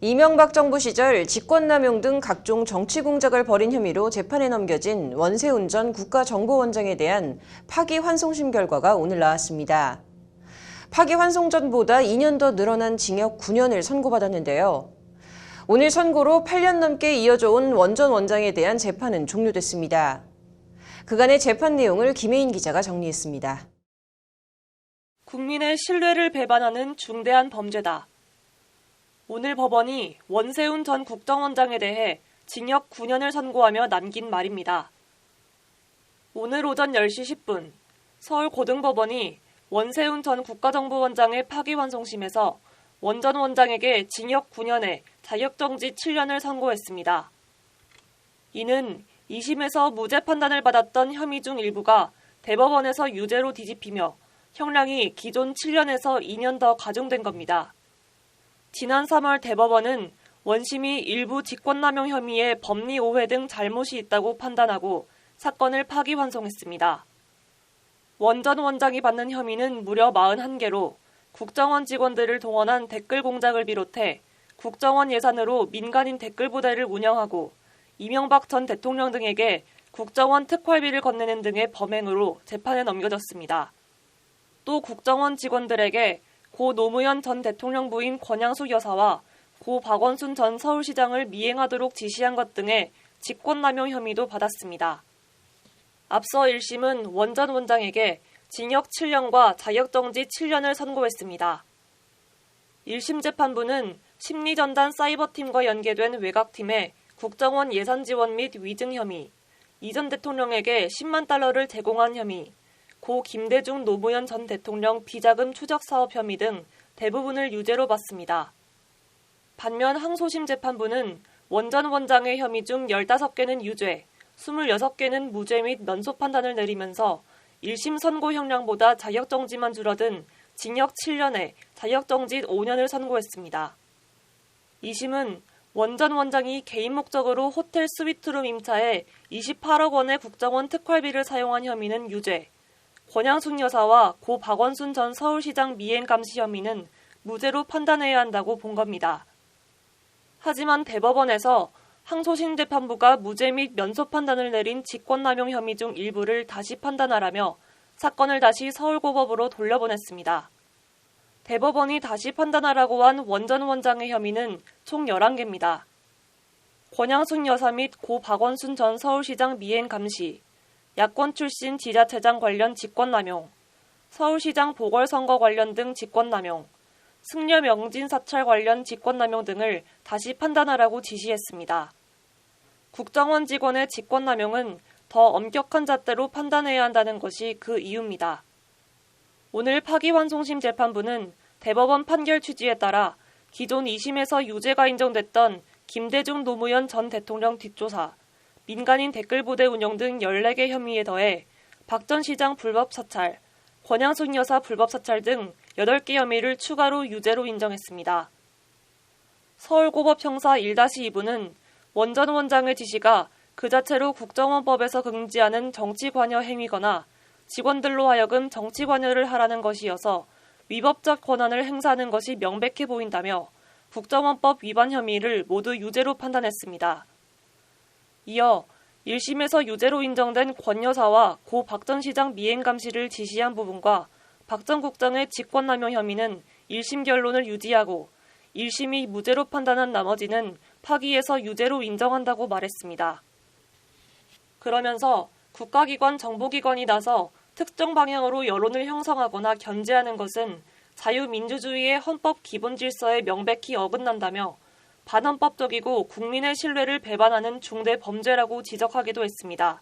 이명박 정부 시절 직권남용 등 각종 정치 공작을 벌인 혐의로 재판에 넘겨진 원세훈 전 국가정보원장에 대한 파기환송심 결과가 오늘 나왔습니다. 파기환송전보다 2년 더 늘어난 징역 9년을 선고받았는데요. 오늘 선고로 8년 넘게 이어져 온 원 전 원장에 대한 재판은 종료됐습니다. 그간의 재판 내용을 김혜인 기자가 정리했습니다. 국민의 신뢰를 배반하는 중대한 범죄다. 오늘 법원이 원세훈 전 국정원장에 대해 징역 9년을 선고하며 남긴 말입니다. 오늘 오전 10시 10분 서울고등법원이 원세훈 전 국가정보원장의 파기환송심에서 원 전 원장에게 징역 9년에 자격정지 7년을 선고했습니다. 이는 2심에서 무죄 판단을 받았던 혐의 중 일부가 대법원에서 유죄로 뒤집히며 형량이 기존 7년에서 2년 더 가중된 겁니다. 지난 3월 대법원은 원심이 일부 직권남용 혐의에 법리 오해 등 잘못이 있다고 판단하고 사건을 파기환송했습니다. 원 전 원장이 받는 혐의는 무려 41개로 국정원 직원들을 동원한 댓글 공작을 비롯해 국정원 예산으로 민간인 댓글 부대를 운영하고 이명박 전 대통령 등에게 국정원 특활비를 건네는 등의 범행으로 재판에 넘겨졌습니다. 또 국정원 직원들에게 고 노무현 전 대통령 부인 권양숙 여사와 고 박원순 전 서울시장을 미행하도록 지시한 것 등의 직권남용 혐의도 받았습니다. 앞서 1심은 원 전 원장에게 징역 7년과 자격정지 7년을 선고했습니다. 1심 재판부는 심리전단 사이버팀과 연계된 외곽팀에 국정원 예산 지원 및 위증 혐의, 이 전 대통령에게 10만 달러를 제공한 혐의, 고 김대중 노무현 전 대통령 비자금 추적 사업 혐의 등 대부분을 유죄로 봤습니다. 반면 항소심 재판부는 원 전 원장의 혐의 중 15개는 유죄, 26개는 무죄 및 면소 판단을 내리면서 1심 선고 형량보다 자격정지만 줄어든 징역 7년에 자격정지 5년을 선고했습니다. 2심은 원 전 원장이 개인 목적으로 호텔 스위트룸 임차에 28억 원의 국정원 특활비를 사용한 혐의는 유죄, 권양숙 여사와 고 박원순 전 서울시장 미행 감시 혐의는 무죄로 판단해야 한다고 본 겁니다. 하지만 대법원에서 항소심 재판부가 무죄 및 면소 판단을 내린 직권남용 혐의 중 일부를 다시 판단하라며 사건을 다시 서울고법으로 돌려보냈습니다. 대법원이 다시 판단하라고 한 원 전 원장의 혐의는 총 11개입니다. 권양숙 여사 및 고 박원순 전 서울시장 미행 감시, 야권 출신 지자체장 관련 직권남용, 서울시장 보궐선거 관련 등 직권남용, 승려 명진 사찰 관련 직권남용 등을 다시 판단하라고 지시했습니다. 국정원 직원의 직권남용은 더 엄격한 잣대로 판단해야 한다는 것이 그 이유입니다. 오늘 파기환송심 재판부는 대법원 판결 취지에 따라 기존 2심에서 유죄가 인정됐던 김대중 노무현 전 대통령 뒷조사, 민간인 댓글 부대 운영 등 14개 혐의에 더해 박 전 시장 불법 사찰, 권양숙 여사 불법 사찰 등 8개 혐의를 추가로 유죄로 인정했습니다. 서울고법 형사 1-2부는 원 전 원장의 지시가 그 자체로 국정원법에서 금지하는 정치 관여 행위거나 직원들로 하여금 정치 관여를 하라는 것이어서 위법적 권한을 행사하는 것이 명백해 보인다며 국정원법 위반 혐의를 모두 유죄로 판단했습니다. 이어 1심에서 유죄로 인정된 권 여사와 고 박 전 시장 미행 감시를 지시한 부분과 박 전 국장의 직권남용 혐의는 1심 결론을 유지하고 1심이 무죄로 판단한 나머지는 파기에서 유죄로 인정한다고 말했습니다. 그러면서 국가기관 정보기관이 나서 특정 방향으로 여론을 형성하거나 견제하는 것은 자유민주주의의 헌법 기본 질서에 명백히 어긋난다며 반헌법적이고 국민의 신뢰를 배반하는 중대 범죄라고 지적하기도 했습니다.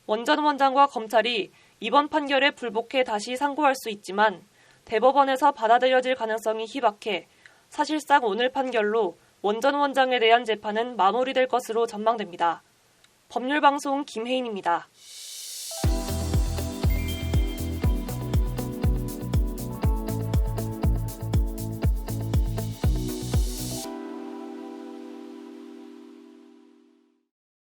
원 전 원장과 검찰이 이번 판결에 불복해 다시 상고할 수 있지만 대법원에서 받아들여질 가능성이 희박해 사실상 오늘 판결로 원 전 원장에 대한 재판은 마무리될 것으로 전망됩니다. 법률방송 김혜인입니다.